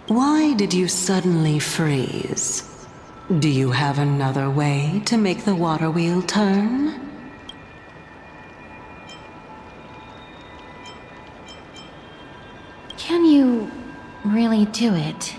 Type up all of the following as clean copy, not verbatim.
Why did you suddenly freeze? Do you have another way to make the water wheel turn? Can you really do it?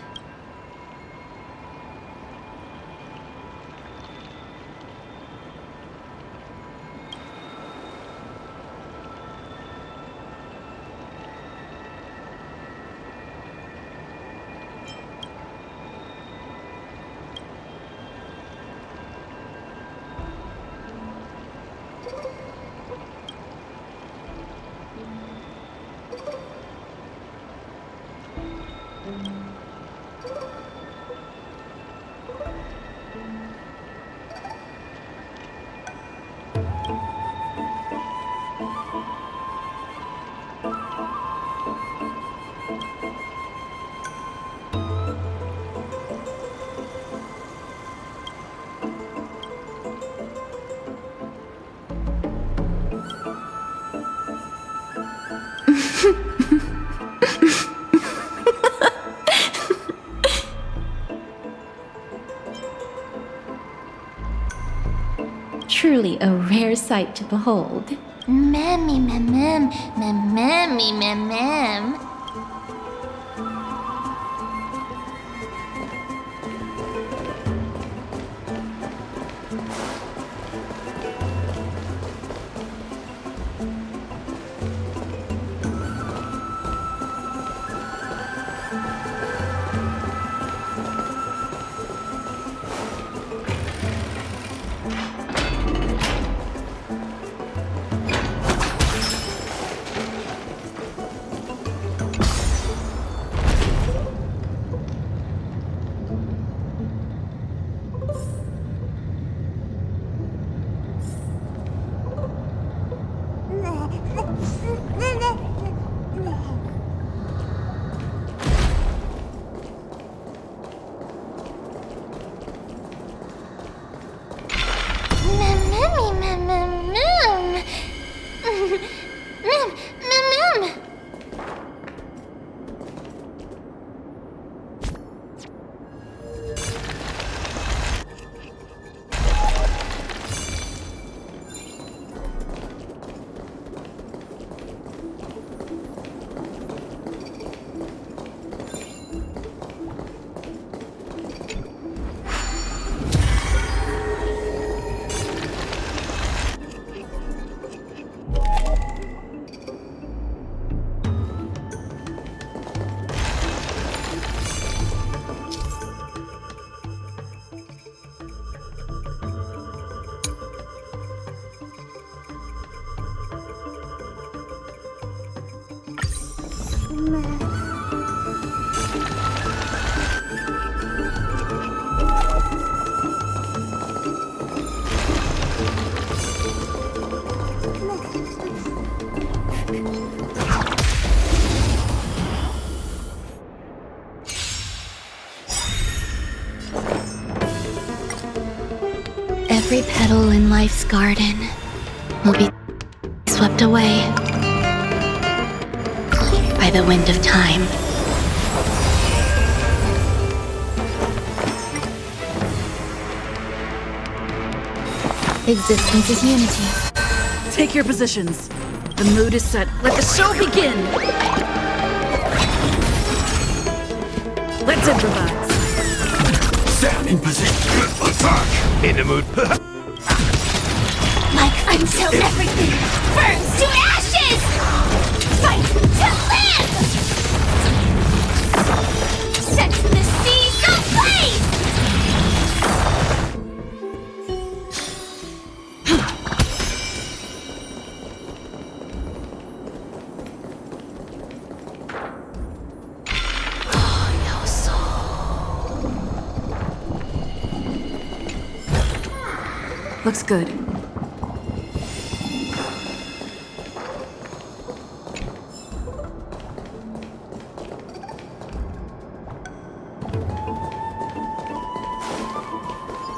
Truly a rare sight to behold. Mammy, mamam, mammy, mamam. Every petal in life's garden will be swept away by the wind of time. Existence is unity. Take your positions. The mood is set. Let the show begin! Let's improvise. Stand in position. Attack! In the mood. Like until everything burns to ashes! Fight to live! Set the seas ablaze! Looks good.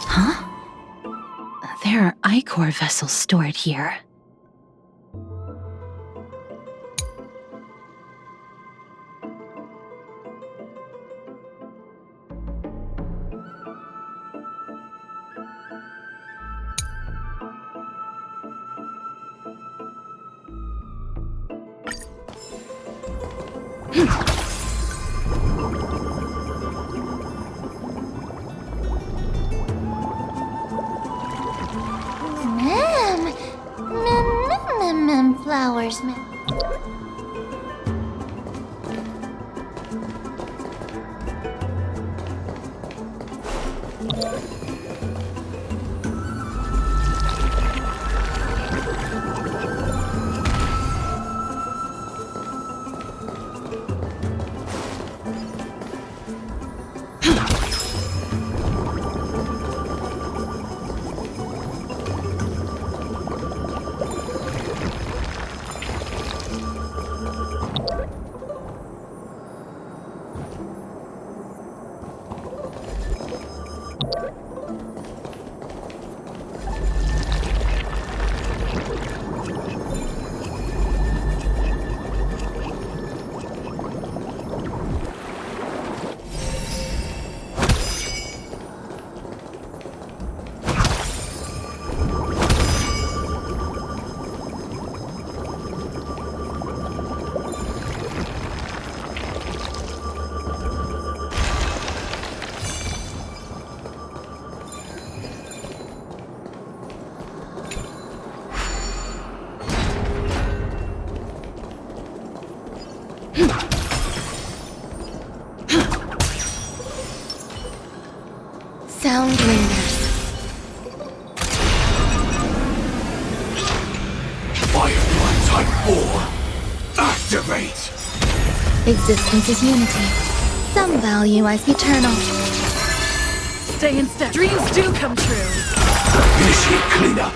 Huh? There are Ichor vessels stored here. Flowers, Sound lingers. Firefly Type 4. Activate! Existence is unity. Some value as eternal. Stay in step. Dreams do come true. Initiate cleanup.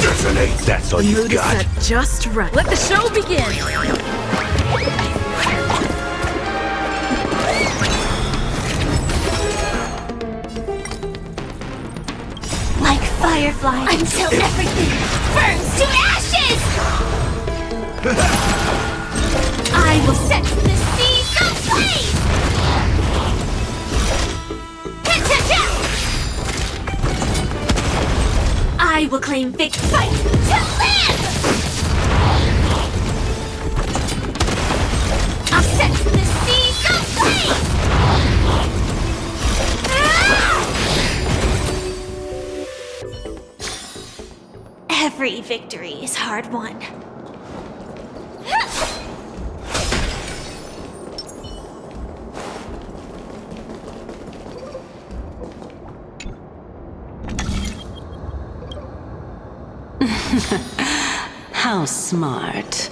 Detonate. That's all The you've mood is got. set just right. Let the show begin! like fireflies, until everything burns to ashes! I will set the seas ablaze! I will claim victory. Fight to live! I'll set the seas ablaze! Every victory is hard won. How smart.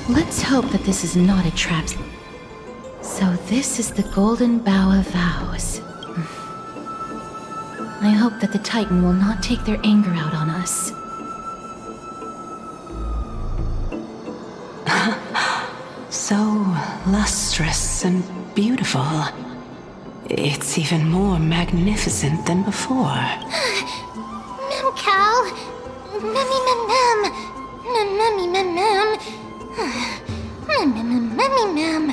Let's hope that this is not a trap. So this is the Golden Bough of Vows. I hope that the Titan will not take their anger out on us. So lustrous and beautiful. it's even more magnificent than before. Mem cow. Memmy mem mem. Memmy mem mem. Memmy mem.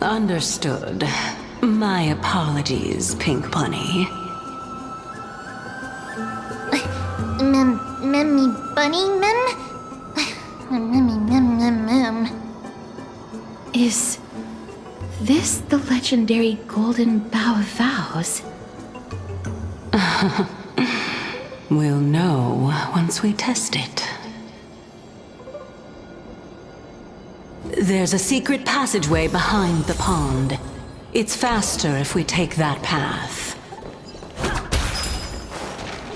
Understood. My apologies, Pink Bunny. Memmy bunny mem? Memmy mem mem mem. Is this the legendary Golden Bough of Vows? We'll know once we test it. There's a secret passageway behind the pond. It's faster if we take that path.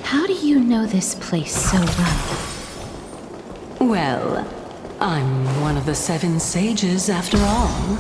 How do you know this place so well? Well, I'm one of the 7 sages after all.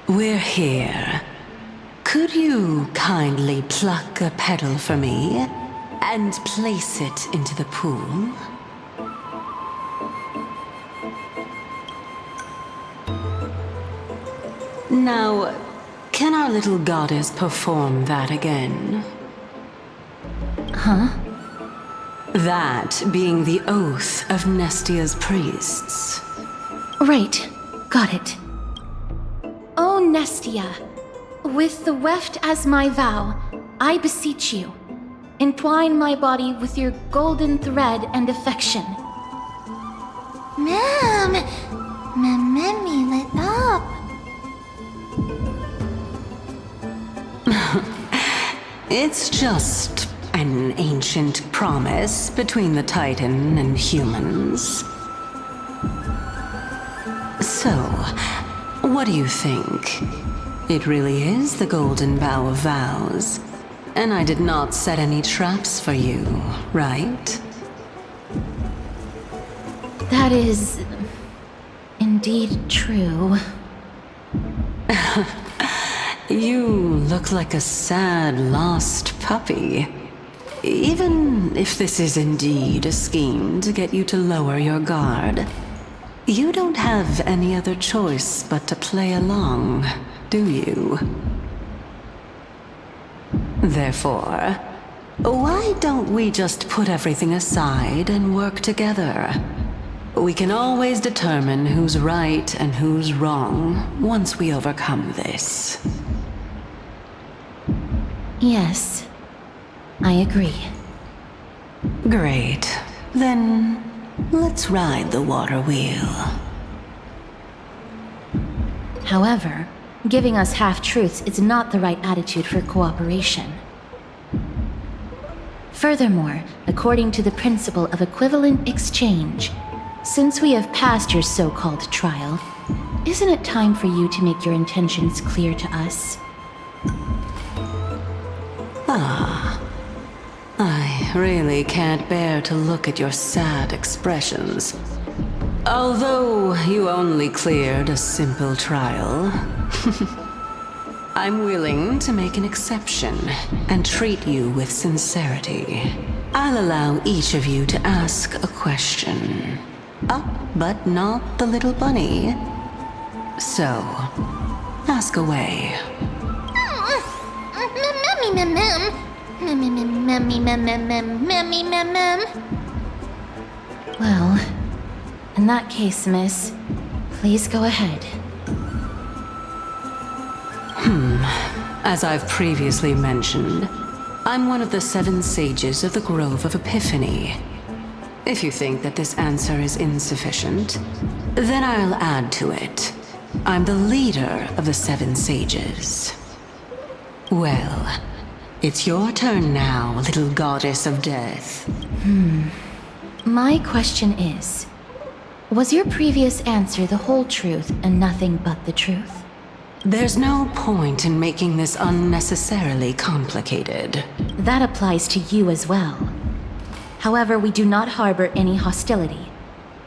We're here. Could you kindly pluck a petal for me and place it into the pool? Now, can our little goddess perform that again? Huh? That being the oath of Nestia's priests. Right. Got it. O Nestia, with the weft as my vow, I beseech you, entwine my body with your golden thread and affection. Mem! Memmy lit up. It's just an ancient promise between the Titan and humans. So, what do you think? It really is the Golden Bough of Vows. And I did not set any traps for you, right? That is indeed true. You look like a sad, lost puppy. Even if this is indeed a scheme to get you to lower your guard, you don't have any other choice but to play along, do you? Therefore, why don't we just put everything aside and work together? We can always determine who's right and who's wrong once we overcome this. Yes, I agree. Great. Then, let's ride the water wheel. However, giving us half-truths is not the right attitude for cooperation. Furthermore, according to the principle of equivalent exchange, since we have passed your so-called trial, isn't it time for you to make your intentions clear to us? I really can't bear to look at your sad expressions. Although you only cleared a simple trial, I'm willing to make an exception and treat you with sincerity. I'll allow each of you to ask a question. Up, but not the little bunny. So, ask away. Memmy mem mem. Memmy mem mem mem. Memmy mem mem. Well, in that case, miss, please go ahead. As I've previously mentioned, I'm one of the 7 sages of the Grove of Epiphany. If you think that this answer is insufficient, then I'll add to it. I'm the leader of the 7 sages. Well, It's your turn now, little goddess of death. My question is, was your previous answer the whole truth and nothing but the truth? There's no point in making this unnecessarily complicated. That applies to you as well. However, we do not harbor any hostility.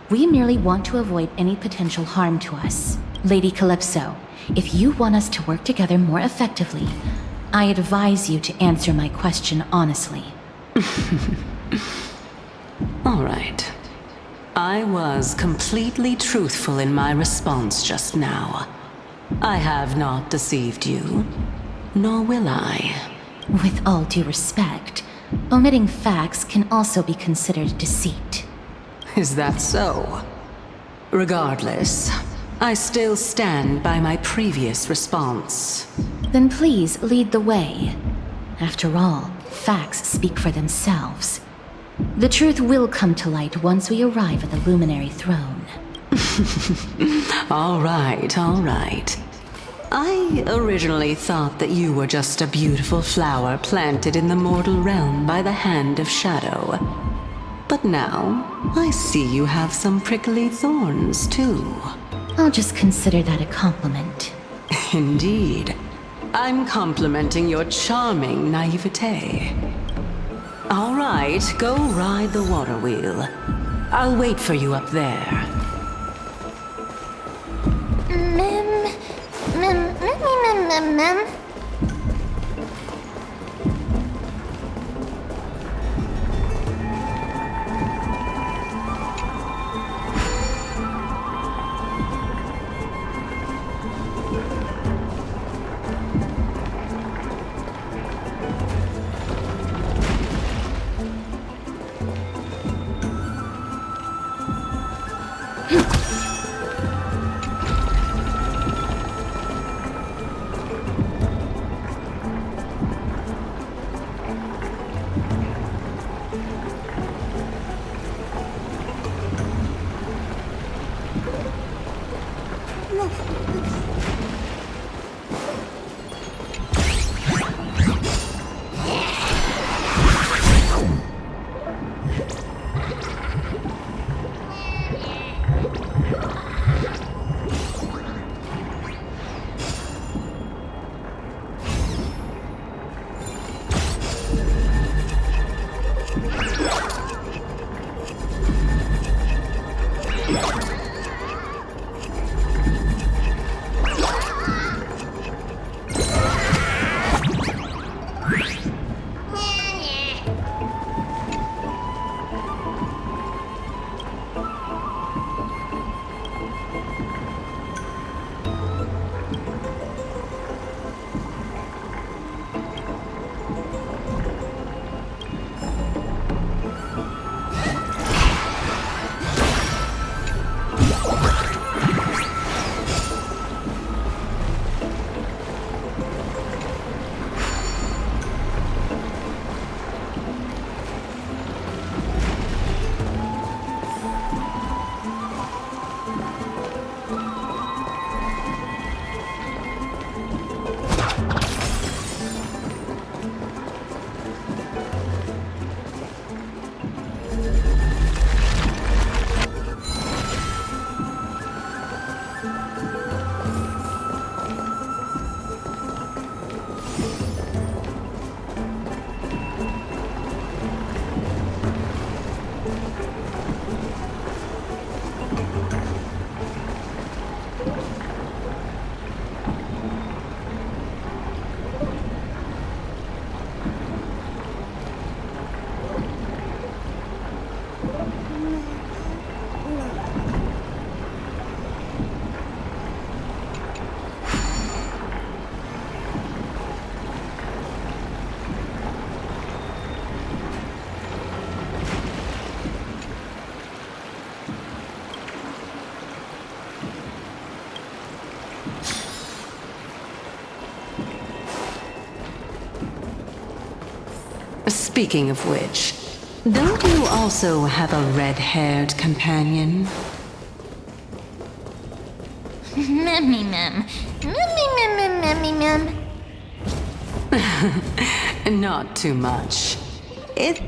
We merely want to avoid any potential harm to us. Lady Calypso, if you want us to work together more effectively, I advise you to answer my question honestly. All right. I was completely truthful in my response just now. I have not deceived you, nor will I. With all due respect, omitting facts can also be considered deceit. Is that so? Regardless, I still stand by my previous response. Then please lead the way. After all, facts speak for themselves. The truth will come to light once we arrive at the Luminary Throne. All right, all right. I originally thought that you were just a beautiful flower planted in the mortal realm by the hand of shadow. But now, I see you have some prickly thorns, too. I'll just consider that a compliment. Indeed. I'm complimenting your charming naivete. All right, go ride the water wheel. I'll wait for you up there. Mem. Speaking of which, don't you also have a red-haired companion? Mem. Not too much. It...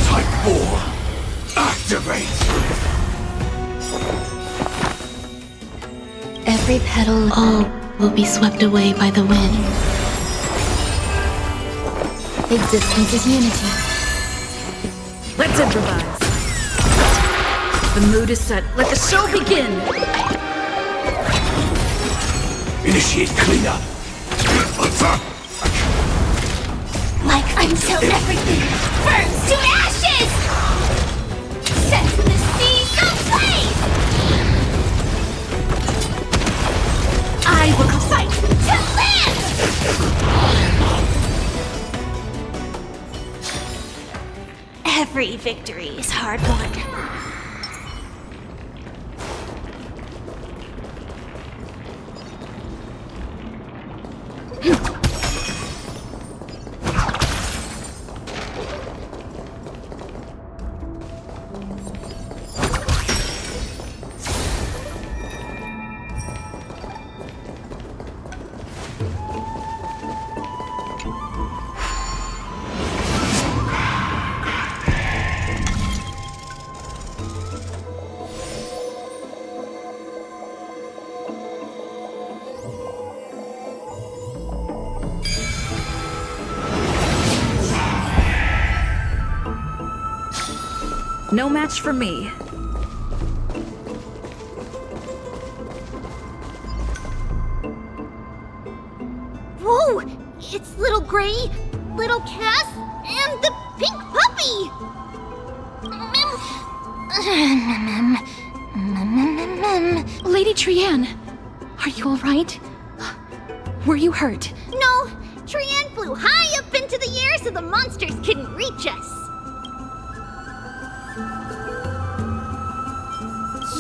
Type 4. Activate! Every petal, all will be swept away by the wind. Existence is unity. Let's improvise. The mood is set. Let the show begin! Initiate cleanup. Attack! Like until everything burns to ashes! Set the seas ablaze! I will fight to live! Every victory is hard won. No match for me. Whoa! It's Little Gray, Little Cass, and the pink puppy! Lady Trianne, are you alright? Were you hurt? No, Trianne flew high up into the air so the monsters couldn't reach us.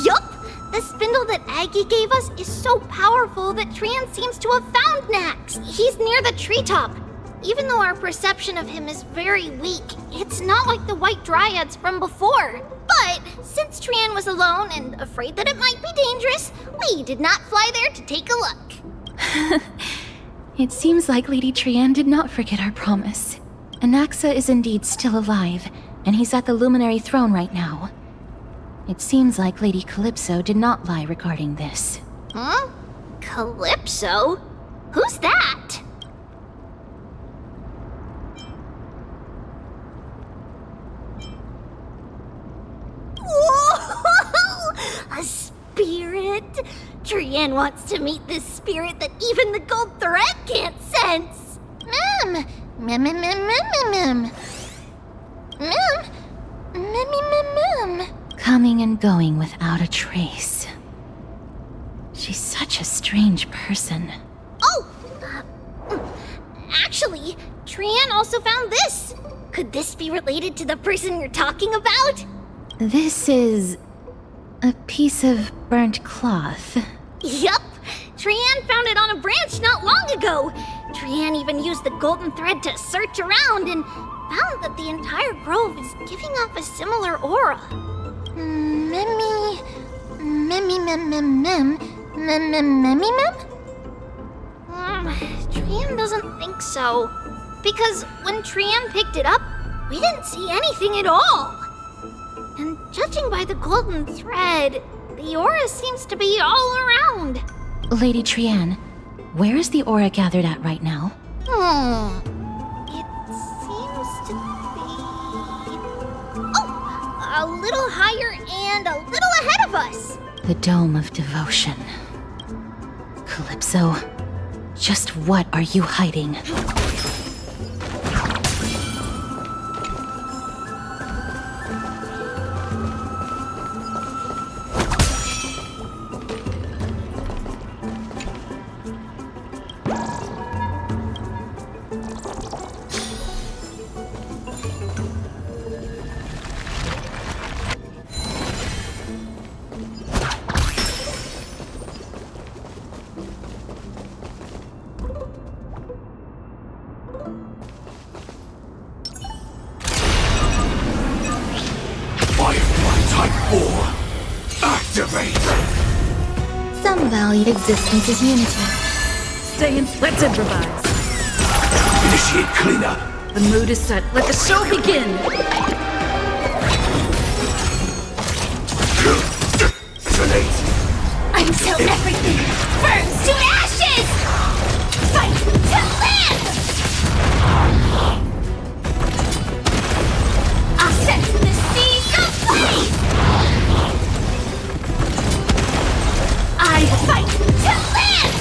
Yup! The spindle that Aggie gave us is so powerful that Trianne seems to have found Nax. He's near the treetop. Even though our perception of him is very weak, it's not like the white dryads from before. But since Trianne was alone and afraid that it might be dangerous, we did not fly there to take a look. It seems like Lady Trianne did not forget our promise. Anaxa is indeed still alive, and he's at the Luminary Throne right now. It seems like Lady Calypso did not lie regarding this. Huh? Calypso? Who's that? Whoa! A spirit? Trianne wants to meet this spirit that even the gold thread can't sense. Mem! Mem, mem, mem, mem, mem, mem. Mem! Mem, mem, mem. Coming and going without a trace. She's such a strange person. Oh! Actually, Trianne also found this. Could this be related to the person you're talking about? This is a piece of burnt cloth. Yup! Trian found it on a branch not long ago. Trian even used the golden thread to search around and found that the entire grove is giving off a similar aura. Trian doesn't think so. Because when Trian picked it up, we didn't see anything at all. And judging by the golden thread, the aura seems to be all around. Lady Trian, where is the aura gathered at right now? It seems to be... Oh! A little higher and a little ahead of us! The Dome of Devotion. Calypso, just what are you hiding? Some value existence is unity. Stay in. Let's improvise. Initiate cleanup. The mood is set. Let the show begin! Grenade. Until everything burns to ashes! Fight to live! I'll set the seas ablaze! I fight to live!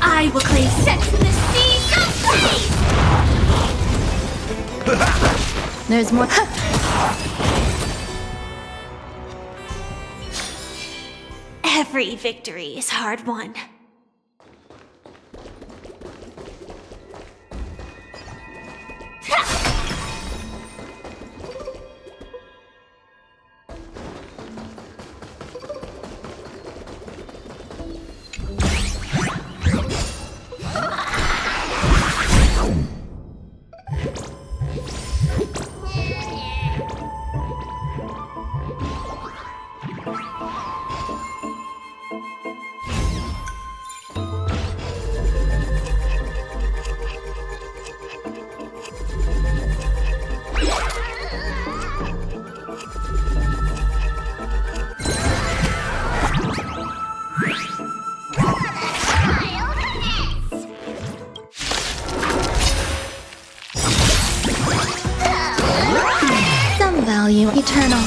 I will claim set the seas ablaze! There's more. Every victory is hard won. Value eternal.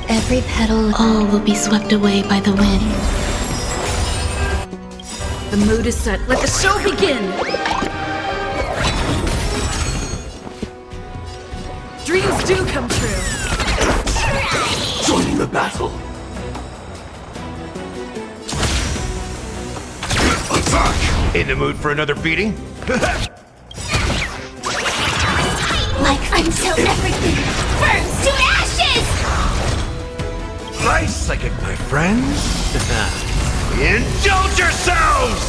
Every petal, All will be swept away by the wind. The mood is set. Let the show begin! Dreams do come true. Joining the battle. Attack! In the mood for another beating? Like until everything burns to ashes! Nice psychic, my friends. Indulge yourselves!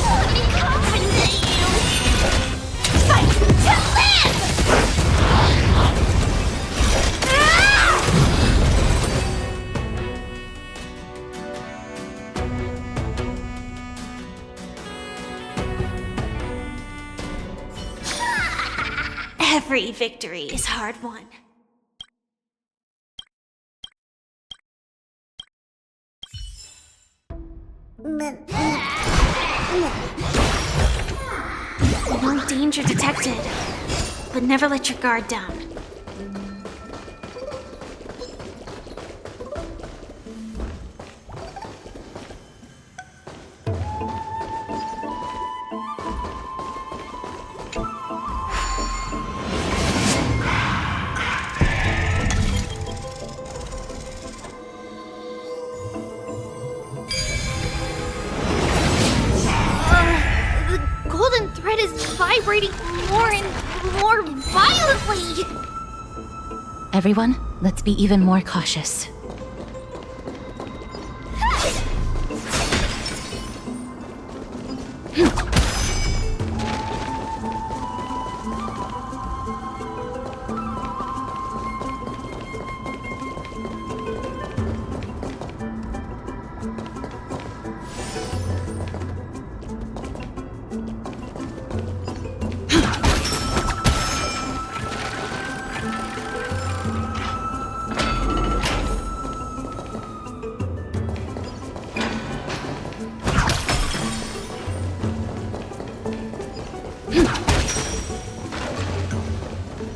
Fight to live! Every victory is hard won. No danger detected, but never let your guard down. vibrating more and more violently. Everyone, let's be even more cautious.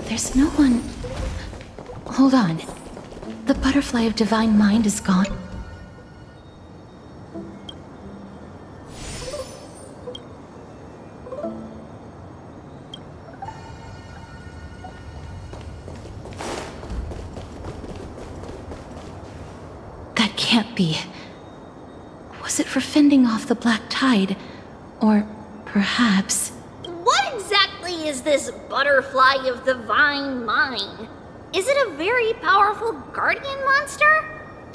There's no one... Hold on. The butterfly of divine mind is gone. That can't be. Was it for fending off the black tide? Or perhaps... What exactly is this butterfly of divine mind? Is it a very powerful guardian monster?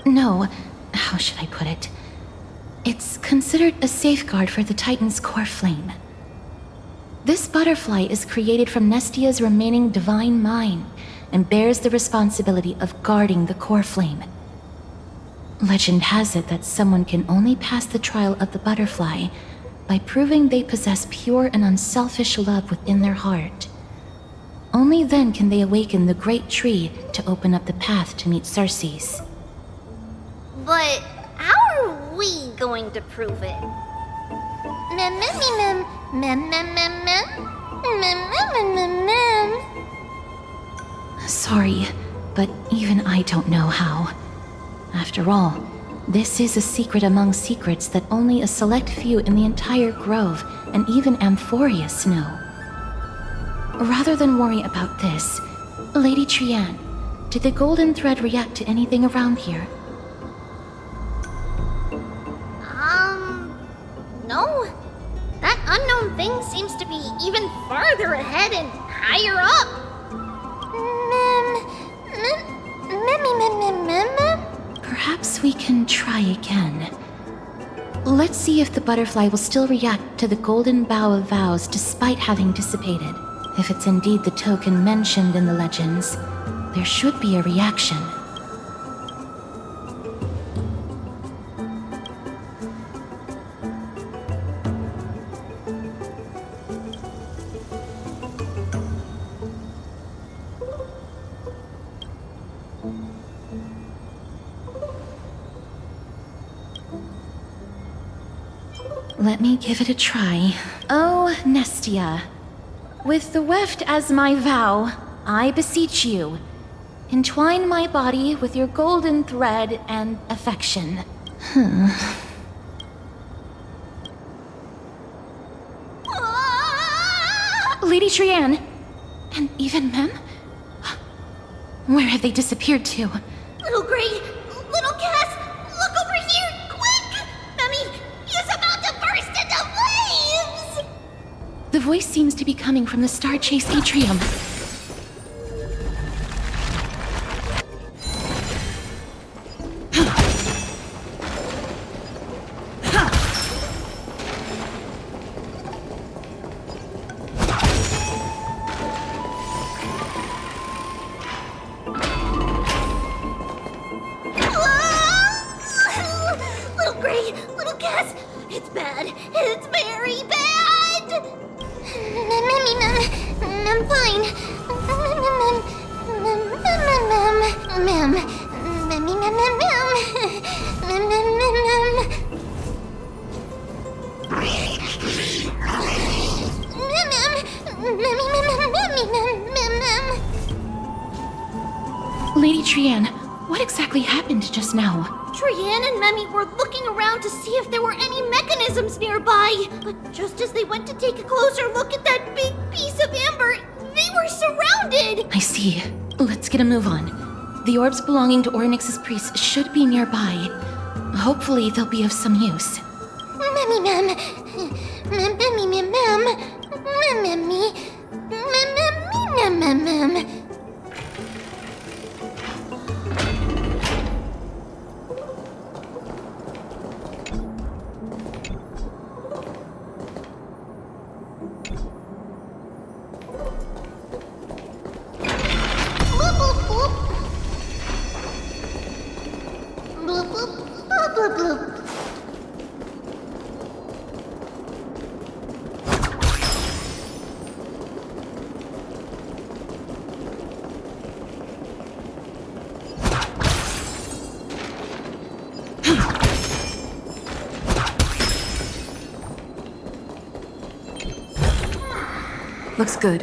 No, how should I put it? It's considered a safeguard for the Titan's core flame. This butterfly is created from Nestia's remaining divine mind and bears the responsibility of guarding the core flame. Legend has it that someone can only pass the trial of the butterfly by proving they possess pure and unselfish love within their heart. Only then can they awaken the great tree to open up the path to meet Circes. But how are we going to prove it? Mem mem mem mem mem mem mem mem mem mem. Sorry, but even I don't know how. After all, this is a secret among secrets that only a select few in the entire grove and even Amphorius know. Rather than worry about this, Lady Trianne, did the golden thread react to anything around here? No. That unknown thing seems to be even farther ahead and higher up. Perhaps we can try again. Let's see if the butterfly will still react to the golden bough of vows despite having dissipated. If it's indeed the token mentioned in the legends, there should be a reaction. Let me give it a try. Oh, Nestia. With the weft as my vow, I beseech you, entwine my body with your golden thread and affection. Lady Trianne, and even Mem? Where have they disappeared to? Little Gray, little Cass, look over here, quick! Memmy, he's about to burst into flames! The voice seems to be coming from the Star Chase atrium. Little Gray, little Cass, it's bad. It's very bad! I'm fine. Lady Trianne, what exactly happened just now? Trianne and Memmy were looking around to see if there were any mechanisms nearby. But just as they went to take a closer look at that big piece of amber, they were surrounded! I see. Let's get a move on. The orbs belonging to Ornyx's priests should be nearby. Hopefully they'll be of some use. Memmy, Mem. Memmy, Mem. Mem, Looks good.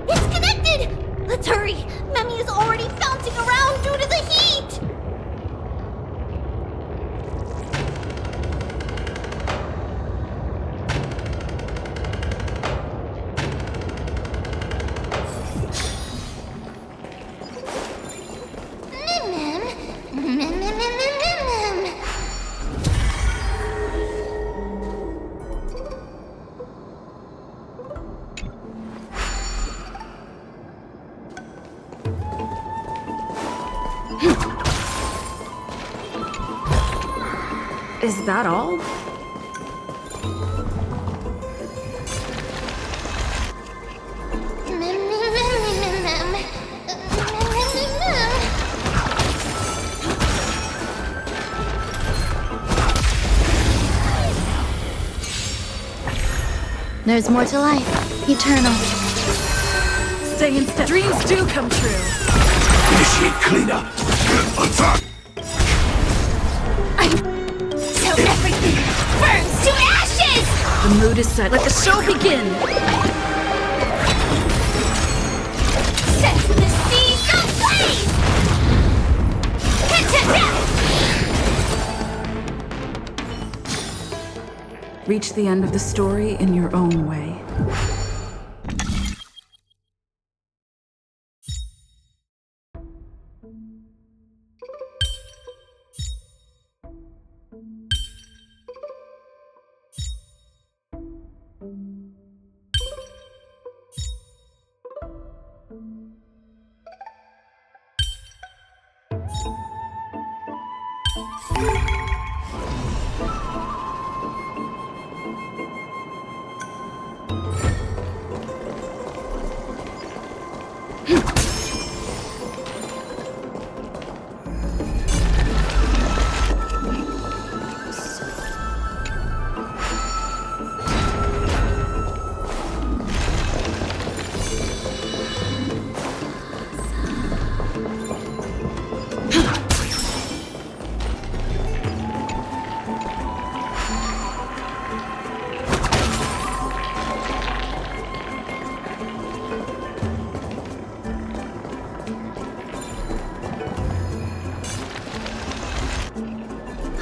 It's connected! Let's hurry! Memmy is already bouncing around due to the heat! Is that all? There's more to life. Eternal. Stay in step. Dreams do come true. Initiate cleanup. Attack! Till everything burns to ashes! The mood is set. Let the show begin! Set the seas ablaze! Reach the end of the story in your own way.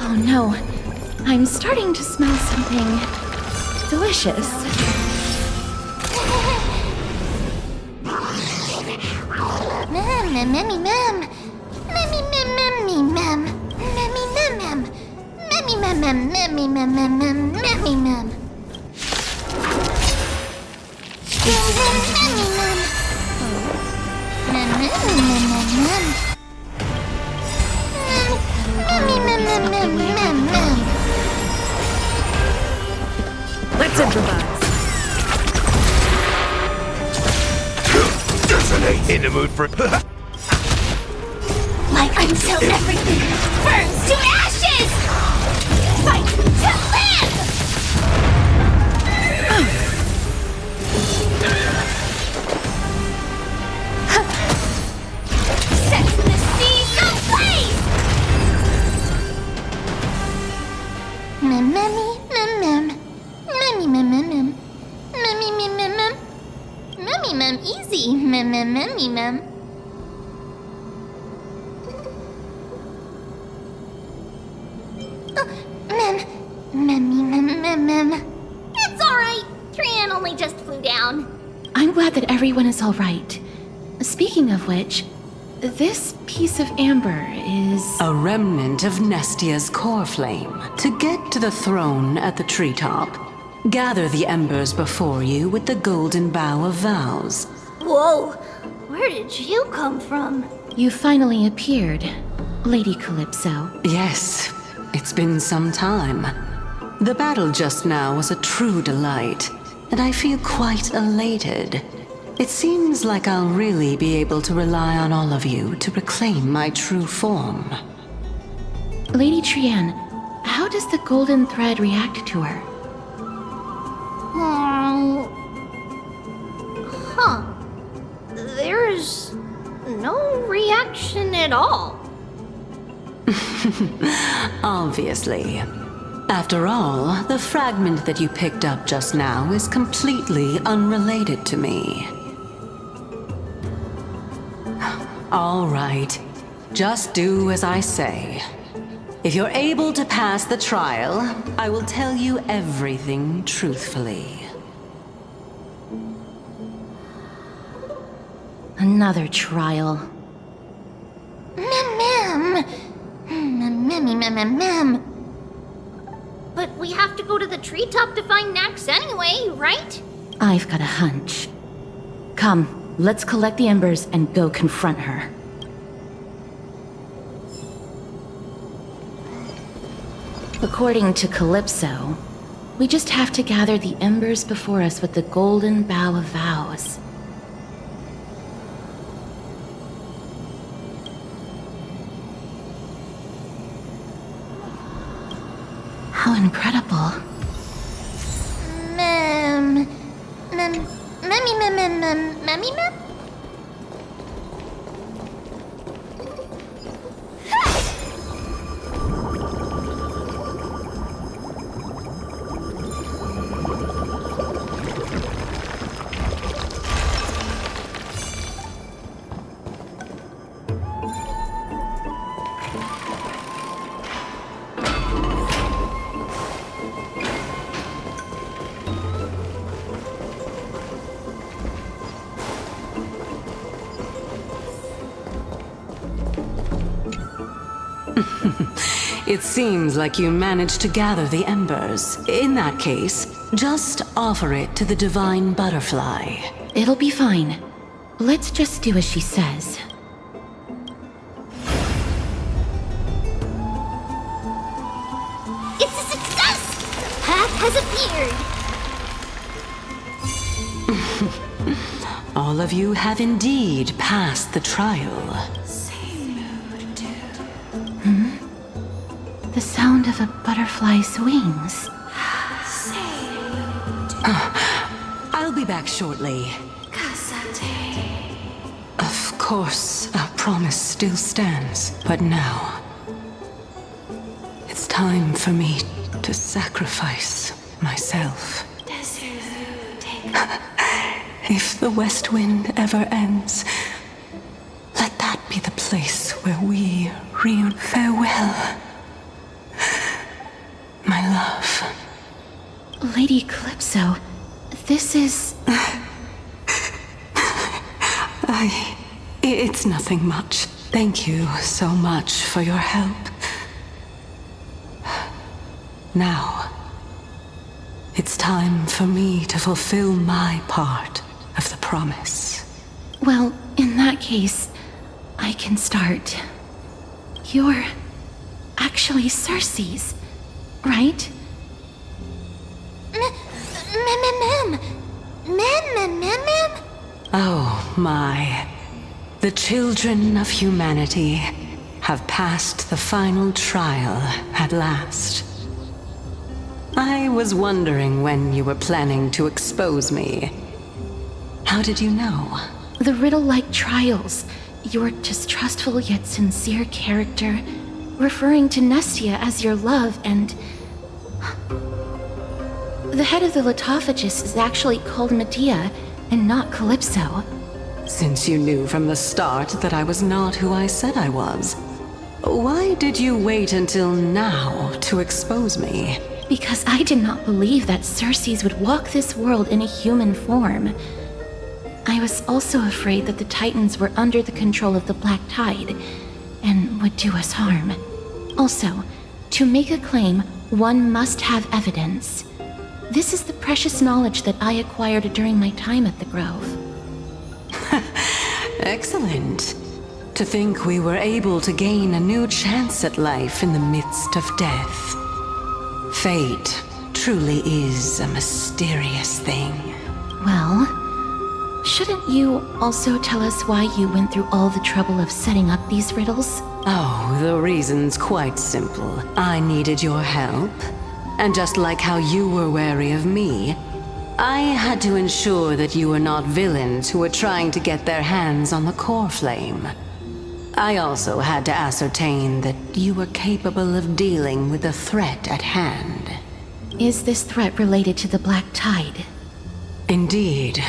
Oh no, I'm starting to smell something delicious. Memmy mem. Memmy mem memmy mem. Memmy mem mem. Memmy mem mem memmy mem mem mem memmy mem. Memmy mem. Memmy mem mem mem. Memmy mem mem mem mem mem. Let's improvise. In the mood for Life until everything burns to ashes! Fight to live! Set the seas ablaze! Memmy mem mem. Memmy mem mem mem. Memmy mem mem mem. Memmy mem easy. Memmy mem. Mem. It's alright. Tran only just flew down. I'm glad that everyone is all right. Speaking of which, this piece of amber is... A remnant of Nestia's core flame. To get to the throne at the treetop, gather the embers before you with the golden bough of vows. Whoa. Where did you come from? You finally appeared, Lady Calypso. Yes, it's been some time. The battle just now was a true delight, and I feel quite elated. It seems like I'll really be able to rely on all of you to reclaim my true form. Lady Trian, how does the golden thread react to her? Huh. There's no reaction at all. Obviously. After all, the fragment that you picked up just now is completely unrelated to me. All right. Just do as I say. If you're able to pass the trial, I will tell you everything truthfully. Another trial. Mem. But we have to go to the treetop to find Nax anyway, right? I've got a hunch. Come, let's collect the embers and go confront her. According to Calypso, we just have to gather the embers before us with the golden bough of vows. How incredible. Mem. It seems like you managed to gather the embers. In that case, just offer it to the divine butterfly. It'll be fine. Let's just do as she says. It's a success! Path has appeared. All of you have indeed passed the trial. The sound of a butterfly's wings. I'll be back shortly. Of course, our promise still stands, but now it's time for me to sacrifice myself. If the West Wind ever ends, let that be the place where we reunite. Farewell, my love. Lady Calypso, this is... It's nothing much. Thank you so much for your help. Now, it's time for me to fulfill my part of the promise. Well, in that case, I can start. You're actually Cersei's, right? Mem. Oh my. The children of humanity have passed the final trial at last. I was wondering when you were planning to expose me. How did you know? The riddle-like trials, your distrustful yet sincere character, referring to Nestia as your love, and... The head of the Litophagus is actually called Medea, and not Calypso. Since you knew from the start that I was not who I said I was, why did you wait until now to expose me? Because I did not believe that Cersei's would walk this world in a human form. I was also afraid that the Titans were under the control of the Black Tide, and would do us harm. Also, to make a claim, one must have evidence. This is the precious knowledge that I acquired during my time at the Grove. Excellent. To think we were able to gain a new chance at life in the midst of death. Fate truly is a mysterious thing. Well, shouldn't you also tell us why you went through all the trouble of setting up these riddles? Oh, the reason's quite simple. I needed your help. And just like how you were wary of me, I had to ensure that you were not villains who were trying to get their hands on the core flame. I also had to ascertain that you were capable of dealing with the threat at hand. Is this threat related to the Black Tide? Indeed.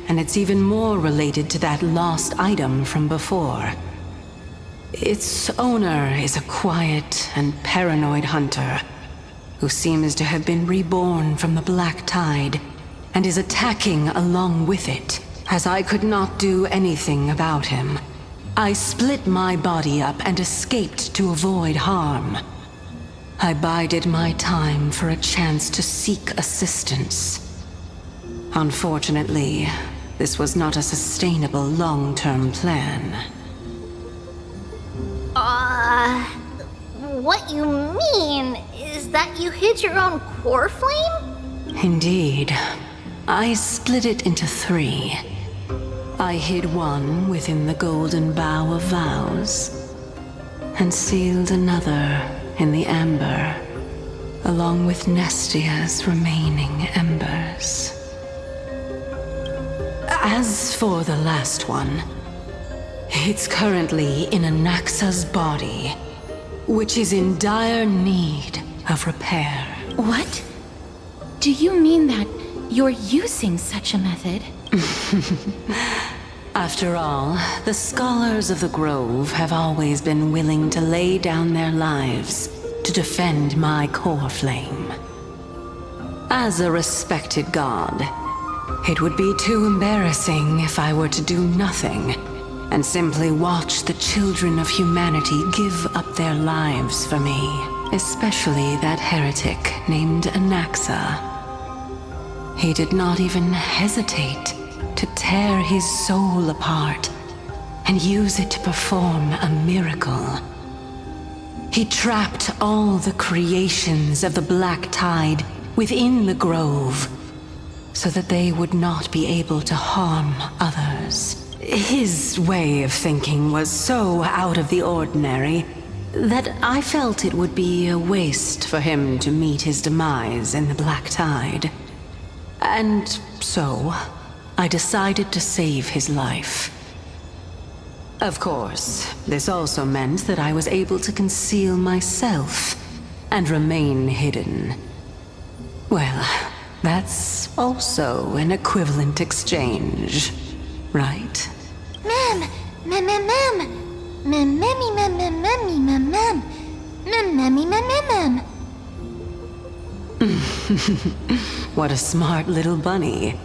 And it's even more related to that lost item from before. Its owner is a quiet and paranoid hunter who seems to have been reborn from the Black Tide and is attacking along with it, as I could not do anything about him. I split my body up and escaped to avoid harm. I bided my time for a chance to seek assistance. Unfortunately, this was not a sustainable long-term plan. What you mean is that you hid your own core flame? Indeed. I split it into 3. I hid one within the golden bough of vows, and sealed another in the amber, along with Nestia's remaining embers. As for the last one, it's currently in Anaxa's body, which is in dire need of repair. What? Do you mean that you're using such a method? After all, the scholars of the Grove have always been willing to lay down their lives to defend my core flame. As a respected god, it would be too embarrassing if I were to do nothing and simply watch the children of humanity give up their lives for me, especially that heretic named Anaxa. He did not even hesitate to tear his soul apart and use it to perform a miracle. He trapped all the creations of the Black Tide within the Grove so that they would not be able to harm others. His way of thinking was so out of the ordinary that I felt it would be a waste for him to meet his demise in the Black Tide. And so, I decided to save his life. Of course, this also meant that I was able to conceal myself and remain hidden. Well, that's also an equivalent exchange, right? Mem! Mem, mem, mem! Mem, memmy, mem, mem, memmy, mem, mem! Mem, memmy, mem, mem, mem! What a smart little bunny.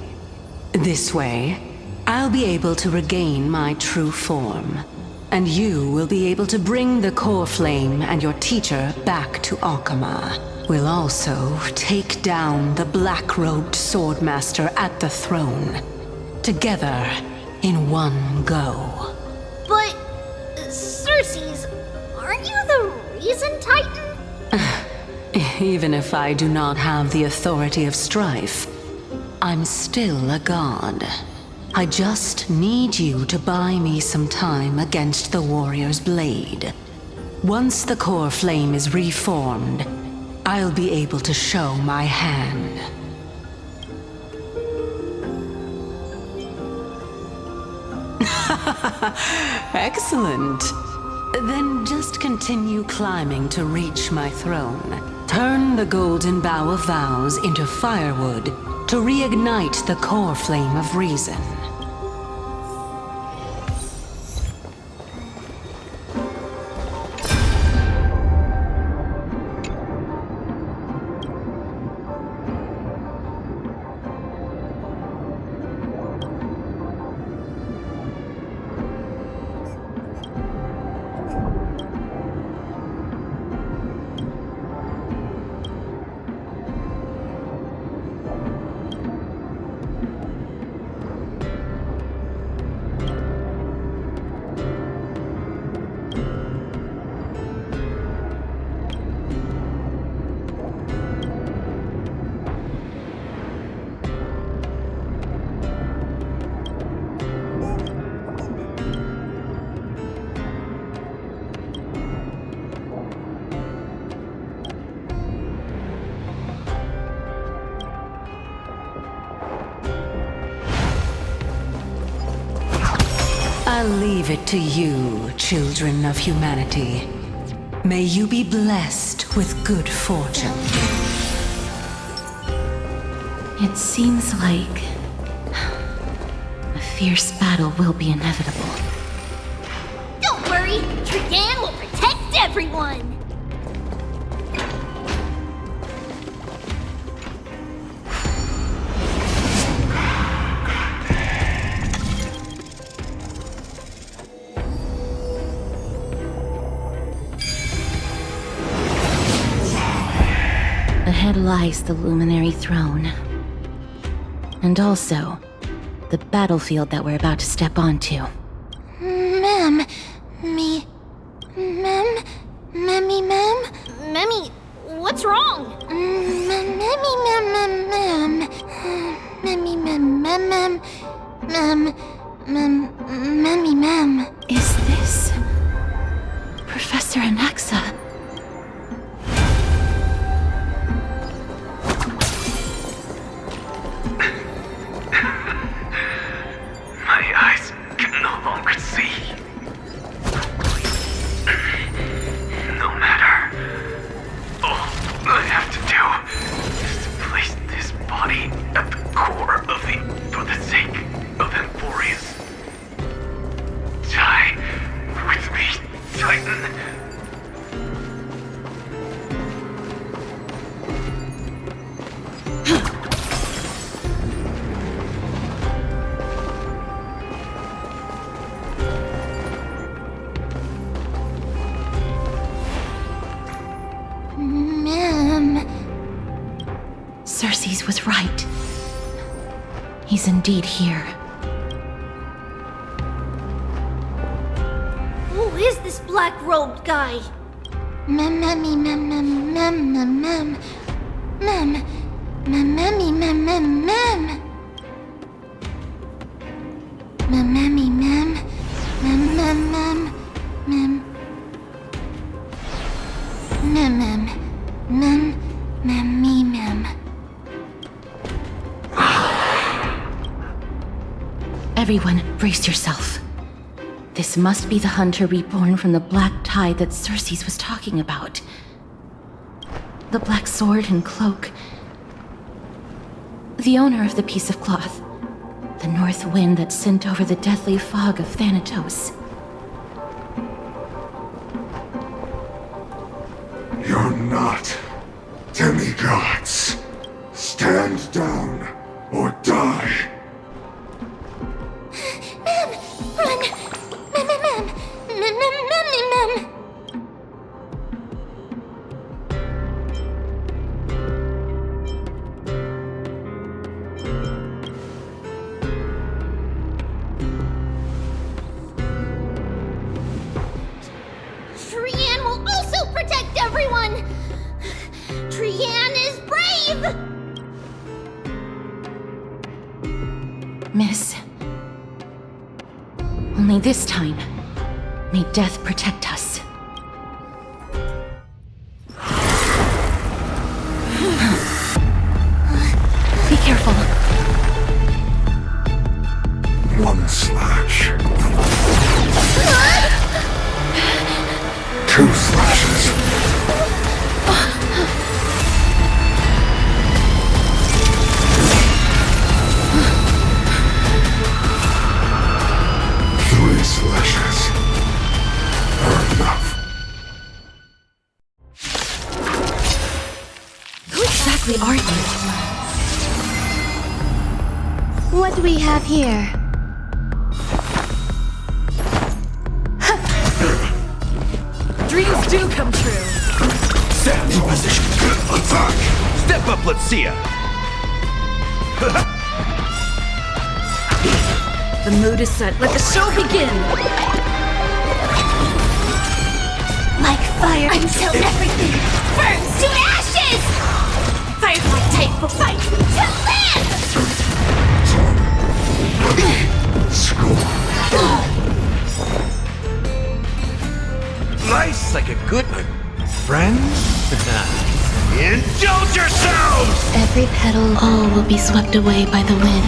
This way, I'll be able to regain my true form, and you will be able to bring the core flame and your teacher back to Akama. We'll also take down the black-robed swordmaster at the throne, together in one go. But, Circes, aren't you the reason Titan? Even if I do not have the authority of strife, I'm still a god. I just need you to buy me some time against the warrior's blade. Once the core flame is reformed, I'll be able to show my hand. Excellent. Then just continue climbing to reach my throne. Turn the golden bough of vows into firewood to reignite the core flame of reason. I'll leave it to you, children of humanity. May you be blessed with good fortune. It seems like a fierce battle will be inevitable. Don't worry, Trian will protect everyone! Ahead lies the Luminary Throne. And also, the battlefield that we're about to step onto. Mem. Memmy, what's wrong? Mem. Is this Professor Anaxa? My eyes can no longer see. No matter. All I have to do is to place this body at the core of for the sake of Emporius. Die with me, Titan. Cersei's was right. He's indeed here. Who is this black-robed guy? Mem. Everyone, brace yourself. This must be the hunter reborn from the black tide that Cersei's was talking about. The black sword and cloak. The owner of the piece of cloth. The north wind that sent over the deathly fog of Thanatos. You're not demigods. Stand down or die. Run! Mem. Trian will also protect everyone! Trian is brave! Miss. Only this time, may death protect us. Be careful. One slash. Two slashes. Three slashes are enough. Who exactly are you? What do we have here? Dreams do come true. Stand in position. Attack! Step up, let's see ya! The mood is set. Let the show begin! Like fire until everything burns to ashes! Firefly type will fight to live! Score. Nice, like a good one. Friends? Indulge yourselves! Every petal, all will be swept away by the wind.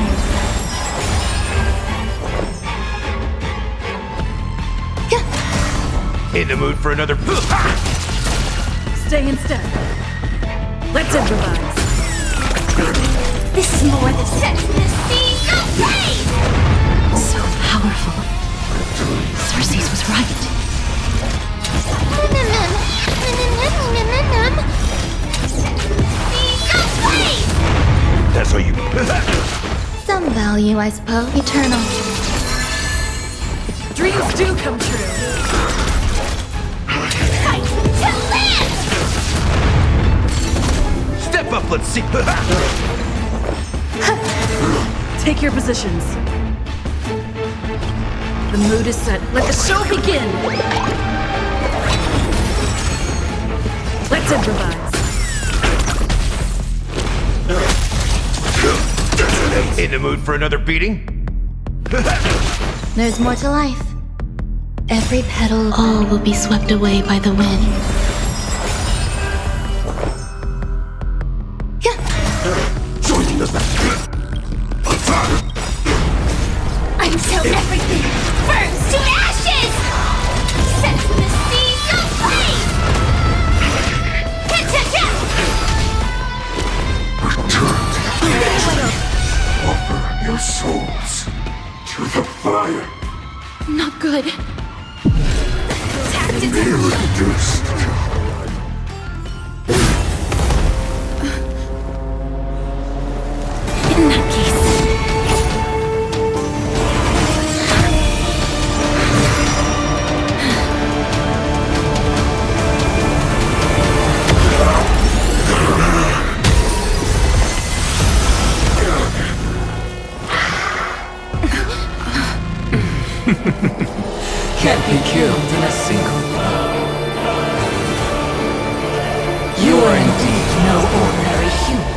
In the mood for another... Stay in step. Let's improvise. This is more than sets the scene of pain! So powerful. Cersei's was right. That's how you... Some value, I suppose. Eternal. Dreams do come true. Fight to live! Step up, let's see... Take your positions. The mood is set. Let the show begin! Let's improvise. In the mood for another beating? There's more to life. Every petal, all will be swept away by the wind. Joining the battle. Attack! Until everything burns to ashes! Set the seas aflame! Return. Offer your souls to the fire. Not good. Be reduced to... In that case. Can't be killed in a single blow. You are indeed no ordinary human.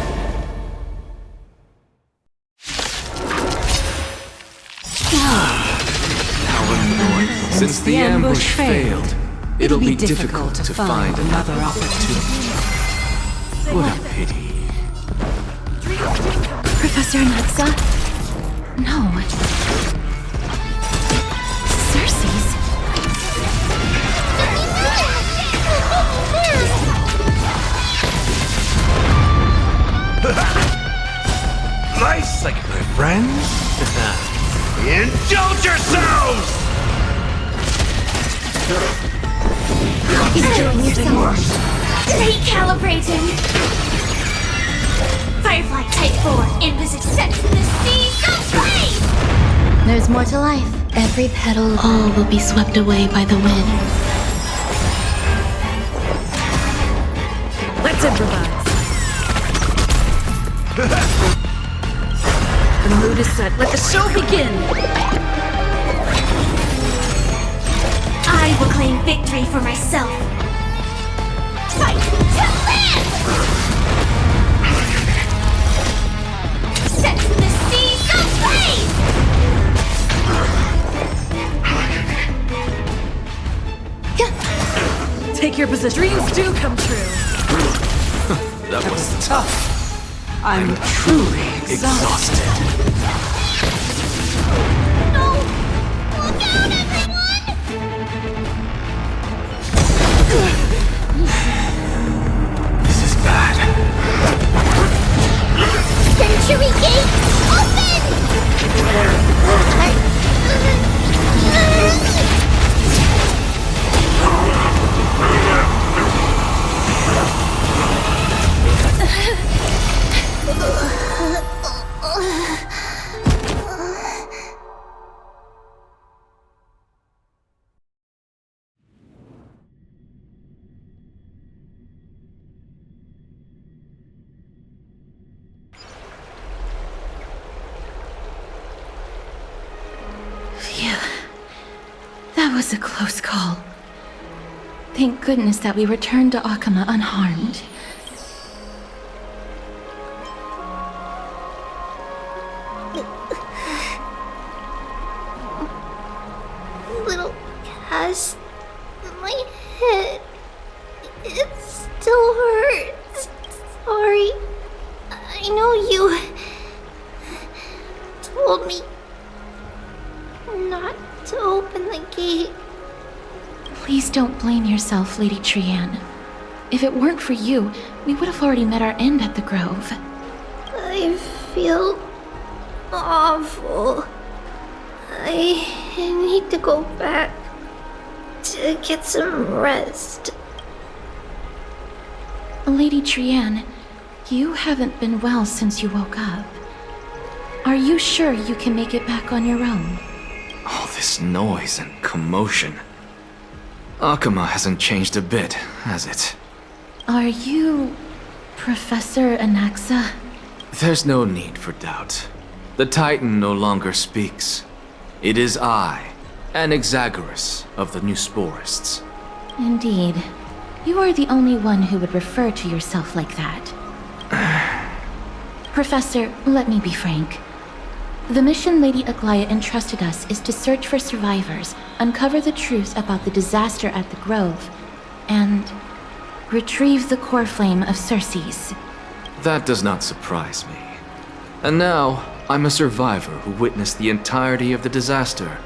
How annoying. Since the ambush failed, it'll be difficult to find another opportunity. What a pity. Professor Natsa? No. Cersei's. Nice, like my friends. Indulge yourselves! Enjoying yourself. Recalibrating! Firefly Type 4, envisage set to the seas of flame! There's more to life. Every petal, all will be swept away by the wind. Let's improvise. The mood is set. Let the show begin! I will claim victory for myself. Fight to live! Set the seas of flame! Take your position. Dreams do come true. That was tough. I'm truly exhausted. No! Look out, everyone! This is bad. Century Gate, open! Phew. That was a close call. Thank goodness that we returned to Akama unharmed. Little Cass, my head, it still hurts. Sorry. I know you told me not to open the gate. Please don't blame yourself, Lady Trianne. If it weren't for you, we would have already met our end at the Grove. I feel awful. I need to go back to get some rest. Lady Trianne, you haven't been well since you woke up. Are you sure you can make it back on your own? All this noise and commotion. Akuma hasn't changed a bit, has it? Are you Professor Anaxa? There's no need for doubt. The Titan no longer speaks. It is I, Anaxagoras of the Newsporists. Indeed. You are the only one who would refer to yourself like that. Professor, let me be frank. The mission Lady Aglaya entrusted us is to search for survivors, uncover the truth about the disaster at the Grove, and retrieve the core flame of Circes. That does not surprise me. And now, I'm a survivor who witnessed the entirety of the disaster,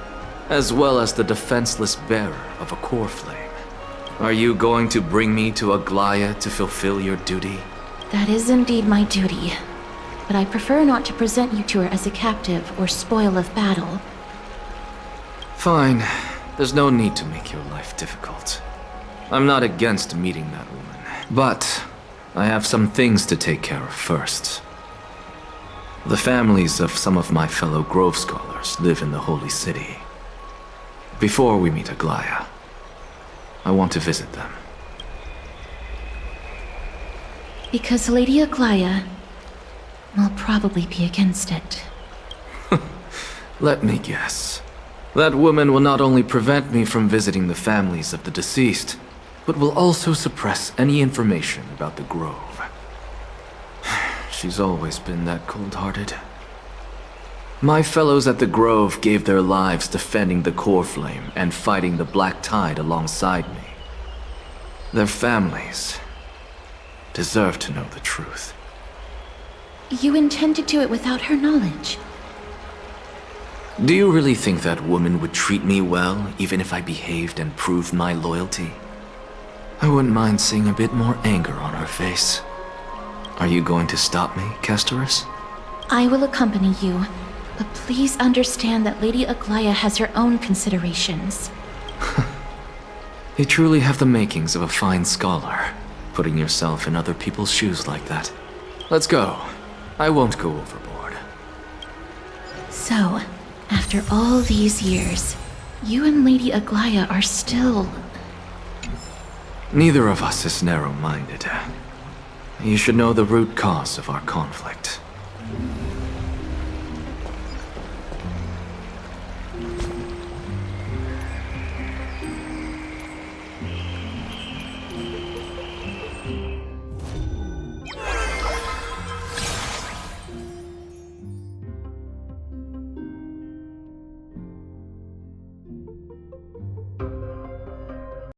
as well as the defenseless bearer of a core flame. Are you going to bring me to Aglaya to fulfill your duty? That is indeed my duty. But I prefer not to present you to her as a captive or spoil of battle. Fine. There's no need to make your life difficult. I'm not against meeting that woman. But I have some things to take care of first. The families of some of my fellow Grove scholars live in the Holy City. Before we meet Aglaya, I want to visit them. Because Lady Aglaya will probably be against it. Let me guess. That woman will not only prevent me from visiting the families of the deceased, but will also suppress any information about the Grove. She's always been that cold-hearted. My fellows at the Grove gave their lives defending the core flame and fighting the Black Tide alongside me. Their families deserve to know the truth. You intend to do it without her knowledge? Do you really think that woman would treat me well, even if I behaved and proved my loyalty? I wouldn't mind seeing a bit more anger on her face. Are you going to stop me, Castorus? I will accompany you, but please understand that Lady Aglaya has her own considerations. You truly have the makings of a fine scholar, putting yourself in other people's shoes like that. Let's go. I won't go overboard. So, after all these years, you and Lady Aglaya are still... Neither of us is narrow-minded. You should know the root cause of our conflict.